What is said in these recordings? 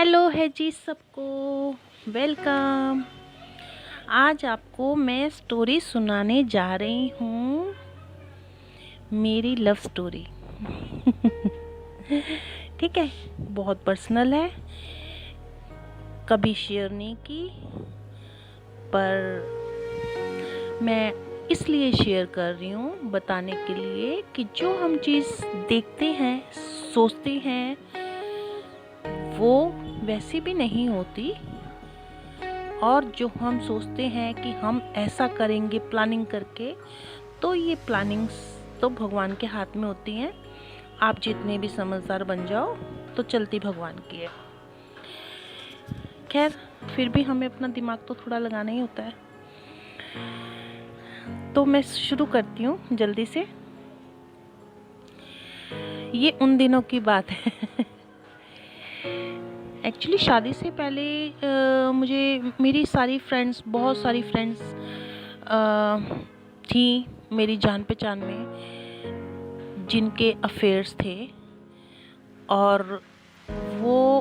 Hello है जी सबको, welcome. आज आपको मैं स्टोरी सुनाने जा रही हूँ, मेरी लव स्टोरी। ठीक है, बहुत पर्सनल है, कभी शेयर नहीं की, पर मैं इसलिए शेयर कर रही हूँ बताने के लिए कि जो हम चीज़ देखते हैं, सोचते हैं, वो वैसी भी नहीं होती। और जो हम सोचते हैं कि हम ऐसा करेंगे प्लानिंग करके, तो ये प्लानिंग्स तो भगवान के हाथ में होती हैं। आप जितने भी समझदार बन जाओ तो चलती भगवान की है। खैर, फिर भी हमें अपना दिमाग तो थोड़ा लगाना ही होता है। तो मैं शुरू करती हूँ जल्दी से। ये उन दिनों की बात है। एक्चुअली शादी से पहले मुझे मेरी बहुत सारी फ्रेंड्स थी मेरी जान पहचान में, जिनके अफेयर्स थे और वो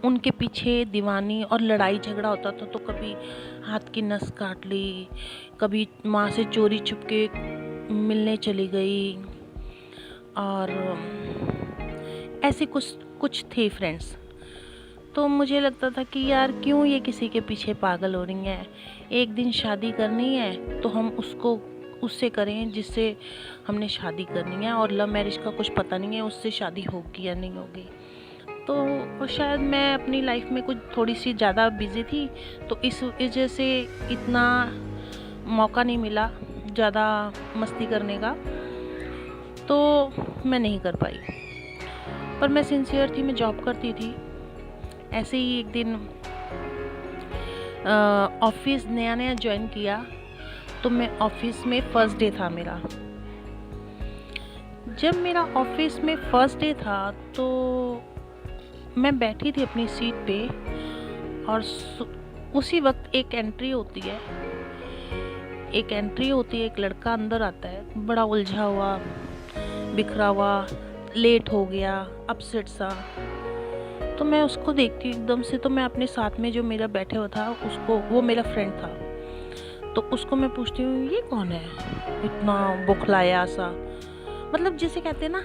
उनके पीछे दीवानी और लड़ाई झगड़ा होता था। तो कभी हाथ की नस काट ली, कभी माँ से चोरी छुपके मिलने चली गई, और ऐसे कुछ थे फ्रेंड्स। तो मुझे लगता था कि यार क्यों ये किसी के पीछे पागल हो रही हैं। एक दिन शादी करनी है तो हम उससे करें जिससे हमने शादी करनी है, और लव मैरिज का कुछ पता नहीं है उससे शादी होगी या नहीं होगी। तो शायद मैं अपनी लाइफ में कुछ थोड़ी सी ज़्यादा बिजी थी, तो इस वजह से इतना मौका नहीं मिला ज़्यादा मस्ती करने का, तो मैं नहीं कर पाई। पर मैं सिंसियर थी, मैं जॉब करती थी। ऐसे ही एक दिन ऑफिस नया ज्वाइन किया, तो मैं ऑफिस में फर्स्ट डे था मेरा। जब मेरा ऑफिस में फर्स्ट डे था तो मैं बैठी थी अपनी सीट पे, और उसी वक्त एक एंट्री होती है। एक लड़का अंदर आता है, बड़ा उलझा हुआ, बिखरा हुआ, लेट हो गया, अपसेट सा। तो मैं उसको देखती हूँ एकदम से, तो मैं अपने साथ में जो मेरा बैठे हुआ था वो मेरा फ्रेंड था, तो उसको मैं पूछती हूँ ये कौन है, इतना बुखलाया सा। मतलब जिसे कहते हैं ना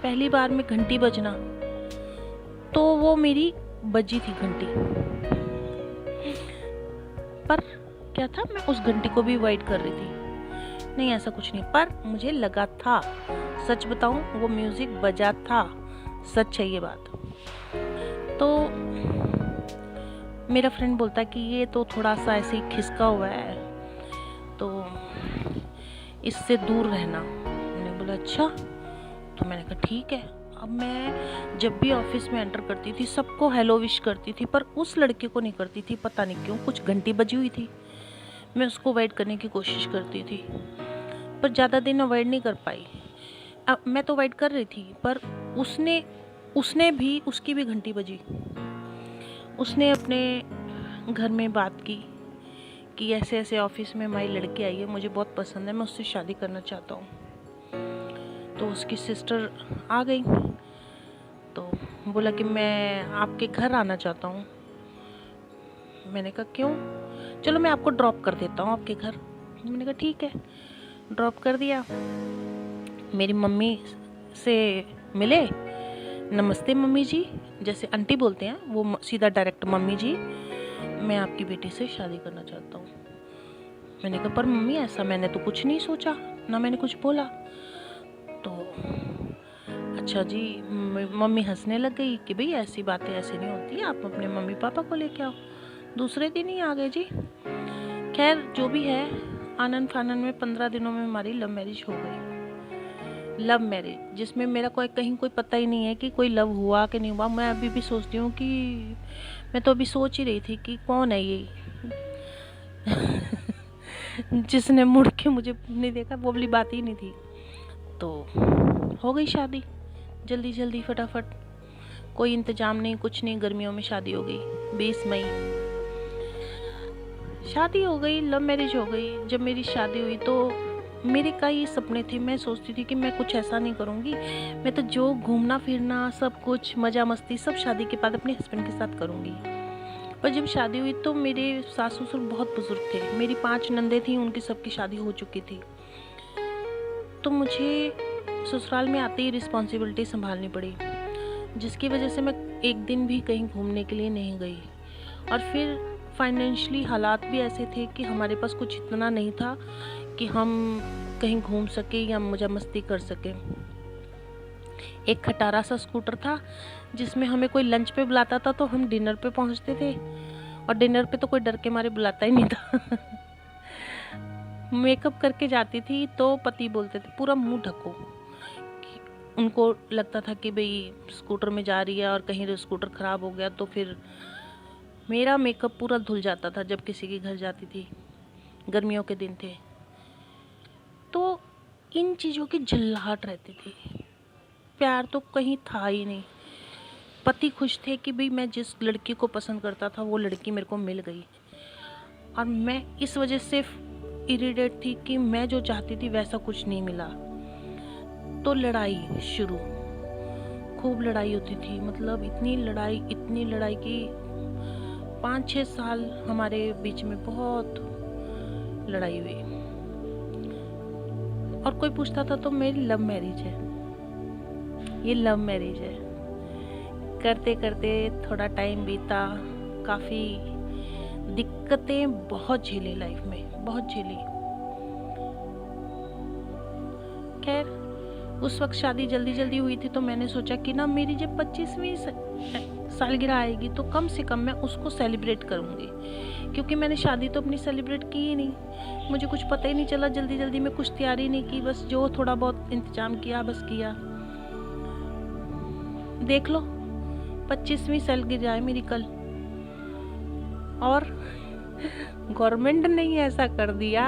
पहली बार में घंटी बजना, तो वो मेरी बजी थी घंटी। पर क्या था, मैं उस घंटी को भी अवॉइड कर रही थी। नहीं, ऐसा कुछ नहीं, पर मुझे लगा था, सच बताऊं वो म्यूजिक बजा था, सच है ये बात। तो मेरा फ्रेंड बोलता कि ये तो थोड़ा सा ऐसे ही खिसका हुआ है, तो इससे दूर रहना। मैंने बोला अच्छा। तो मैंने कहा ठीक है। अब मैं जब भी ऑफिस में एंटर करती थी सबको हेलो विश करती थी, पर उस लड़के को नहीं करती थी, पता नहीं क्यों। कुछ घंटी बजी हुई थी, मैं उसको अवॉइड करने की कोशिश करती थी, पर ज़्यादा दिन अवॉइड नहीं कर पाई। अब मैं तो अवॉइड कर रही थी, पर उसने भी, उसकी भी घंटी बजी। उसने अपने घर में बात की कि ऐसे ऐसे ऑफिस में हमारी लड़की आई है, मुझे बहुत पसंद है, मैं उससे शादी करना चाहता हूँ। तो उसकी सिस्टर आ गई, तो बोला कि मैं आपके घर आना चाहता हूँ। मैंने कहा क्यों? चलो मैं आपको ड्रॉप कर देता हूँ आपके घर। मैंने कहा ठीक है। ड्रॉप कर दिया। मेरी मम्मी से मिले, नमस्ते मम्मी जी, जैसे आंटी बोलते हैं वो सीधा डायरेक्ट मम्मी जी, मैं आपकी बेटी से शादी करना चाहता हूँ। मैंने कहा पर मम्मी ऐसा मैंने तो कुछ नहीं सोचा, ना मैंने कुछ बोला। तो अच्छा जी, मम्मी हंसने लग गई कि भाई ऐसी बातें ऐसे नहीं होती, आप अपने मम्मी पापा को लेके आओ। दूसरे दिन ही आ गए जी। खैर जो भी है, आनन फानन में 15 दिनों में हमारी लव मैरिज हो गई। लव मैरिज जिसमें मेरा कहीं कोई पता ही नहीं है कि कोई लव हुआ कि नहीं हुआ। मैं अभी भी सोचती हूँ कि मैं तो अभी सोच ही रही थी कि कौन है ये जिसने मुड़ के मुझे नहीं देखा, वो वाली बात ही नहीं थी। तो हो गई शादी जल्दी जल्दी फटाफट, कोई इंतजाम नहीं, कुछ नहीं। गर्मियों में शादी हो गई, 20 मई शादी हो गई, लव मैरिज हो गई। जब मेरी शादी हुई तो मेरे कई सपने थे, मैं सोचती थी कि मैं कुछ ऐसा नहीं करूँगी, मैं तो जो घूमना फिरना सब कुछ मज़ा मस्ती सब शादी के बाद अपने हस्बैंड के साथ करूँगी। पर जब शादी हुई तो मेरे सास ससुर बहुत बुजुर्ग थे, मेरी 5 नंदे थी, उनकी सबकी शादी हो चुकी थी। तो मुझे ससुराल में आते ही रिस्पॉन्सिबिलिटी संभालनी पड़ी, जिसकी वजह से मैं एक दिन भी कहीं घूमने के लिए नहीं गई। और फिर फाइनेंशियली हालात भी ऐसे थे कि हमारे पास कुछ इतना नहीं था कि हम कहीं घूम सके या मजा मस्ती कर सके। एक खटारा सा स्कूटर था जिसमें हमें कोई लंच पे बुलाता था तो हम डिनर पे पहुंचते थे, और डिनर पे तो कोई डर के मारे बुलाता ही नहीं था। मेकअप करके जाती थी तो पति बोलते थे पूरा मुंह ढको, उनको लगता था कि भाई स्कूटर में जा रही है और कहीं स्कूटर ख़राब हो गया तो फिर मेरा मेकअप पूरा धुल जाता था जब किसी के घर जाती थी। गर्मियों के दिन थे तो इन चीज़ों की झल्लाहट रहती थी, प्यार तो कहीं था ही नहीं। पति खुश थे कि भाई मैं जिस लड़की को पसंद करता था वो लड़की मेरे को मिल गई, और मैं इस वजह से इरिटेट थी कि मैं जो चाहती थी वैसा कुछ नहीं मिला। तो लड़ाई शुरू, खूब लड़ाई होती थी, मतलब इतनी लड़ाई कि 5-6 साल हमारे बीच में बहुत लड़ाई हुई। और कोई पूछता था तो मेरी लव मैरिज है, ये लव मैरिज है। करते करते थोड़ा टाइम बीता, काफ़ी दिक्कतें बहुत झेली लाइफ में, बहुत झेली। खैर उस वक्त शादी जल्दी जल्दी हुई थी तो मैंने सोचा कि ना मेरी जब 25वीं सालगिरह आएगी तो कम से कम मैं उसको सेलिब्रेट करूँगी, क्योंकि मैंने शादी तो अपनी सेलिब्रेट की ही नहीं, मुझे कुछ पता ही नहीं चला, जल्दी जल्दी में कुछ तैयारी नहीं की, बस जो थोड़ा बहुत इंतजाम किया बस किया। देख लो 25वीं सालगिरह है मेरी कल, और गवर्नमेंट ने ऐसा कर दिया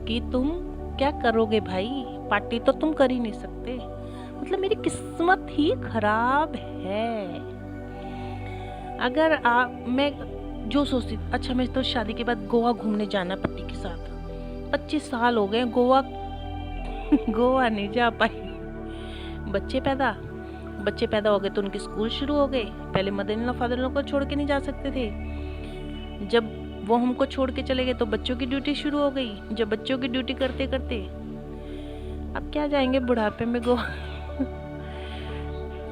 कि तुम क्या करोगे भाई, पार्टी तो तुम कर ही नहीं सकते। मतलब मेरी किस्मत ही खराब है। अगर मैं जो सोचती, अच्छा मैं तो शादी के बाद गोवा घूमने जाना पति के साथ, 25 साल हो गए गोवा गोवा नहीं जा पाई। बच्चे पैदा हो गए तो उनके स्कूल शुरू हो गए। पहले mother in law father in law को छोड़ के नहीं जा सकते थे, जब वो हमको छोड़ के चले गए तो बच्चों की ड्यूटी शुरू हो गई। जब बच्चों की ड्यूटी करते करते अब क्या जाएंगे बुढ़ापे में गोवा।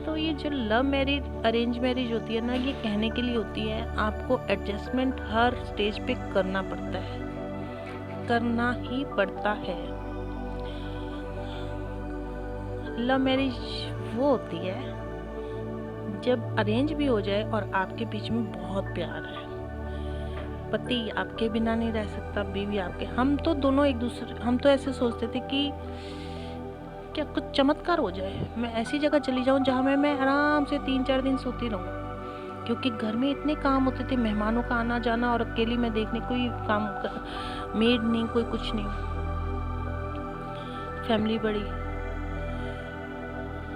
तो ये जो लव मैरिज अरेंज मैरिज होती है ना, ये कहने के लिए होती है, आपको एडजस्टमेंट हर स्टेज पे करना पड़ता है, करना ही पड़ता है। लव मैरिज वो होती है जब अरेंज भी हो जाए और आपके बीच में बहुत प्यार है, पति आपके बिना नहीं रह सकता, बीवी आपके। हम तो दोनों एक दूसरे, हम तो ऐसे सोचते थे कि क्या कुछ चमत्कार हो जाए, मैं ऐसी जगह चली जाऊं जहां मैं आराम से 3-4 दिन सोती रहूं, क्योंकि घर में इतने काम होते थे, मेहमानों का आना जाना, और अकेली मैं देखने, कोई काम मेड नहीं, कोई कुछ नहीं, फैमिली बड़ी।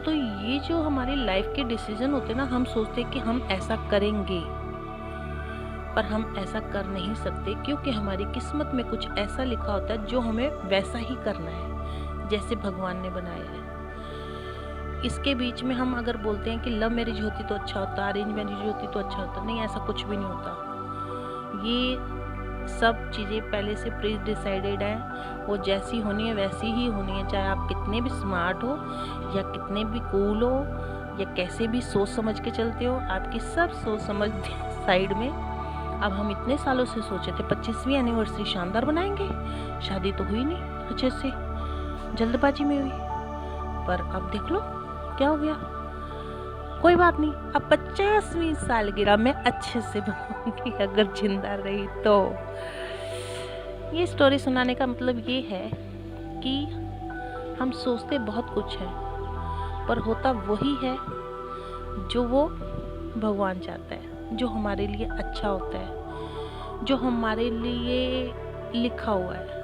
तो ये जो हमारी लाइफ के डिसीजन होते ना, हम सोचते कि हम ऐसा करेंगे, पर हम ऐसा कर नहीं सकते, क्योंकि हमारी किस्मत में कुछ ऐसा लिखा होता है जो हमें वैसा ही करना है जैसे भगवान ने बनाया है। इसके बीच में हम अगर बोलते हैं कि लव मैरिज होती तो अच्छा होता, अरेंज मैरिज होती तो अच्छा होता, नहीं, ऐसा कुछ भी नहीं होता। ये सब चीज़ें पहले से प्री डिसाइडेड है, वो जैसी होनी है वैसी ही होनी है, चाहे आप कितने भी स्मार्ट हो या कितने भी कूल हो या कैसे भी सोच समझ के चलते हो, आपकी सब सोच समझ साइड में। अब हम इतने सालों से सोचे थे 25वीं एनिवर्सरी शानदार बनाएंगे, शादी तो हुई नहीं, अच्छे से जल्दबाजी में हुई, पर अब देख लो क्या हो गया। कोई बात नहीं, अब 50वीं सालगिरह में अच्छे से बनाऊंगी अगर जिंदा रही तो। ये स्टोरी सुनाने का मतलब ये है कि हम सोचते बहुत कुछ है, पर होता वही है जो वो भगवान चाहता है, जो हमारे लिए अच्छा होता है, जो हमारे लिए लिखा हुआ है।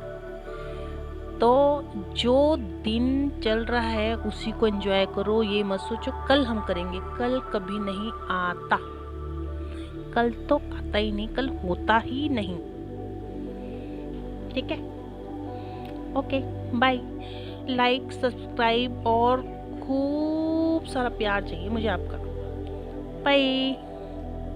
तो जो दिन चल रहा है उसी को एंजॉय करो, ये मत सोचो कल हम करेंगे, कल कभी नहीं आता, कल तो आता ही नहीं, कल होता ही नहीं, ठीक है। Okay, bye. लाइक, सब्सक्राइब और खूब सारा प्यार चाहिए मुझे आपका। बाय।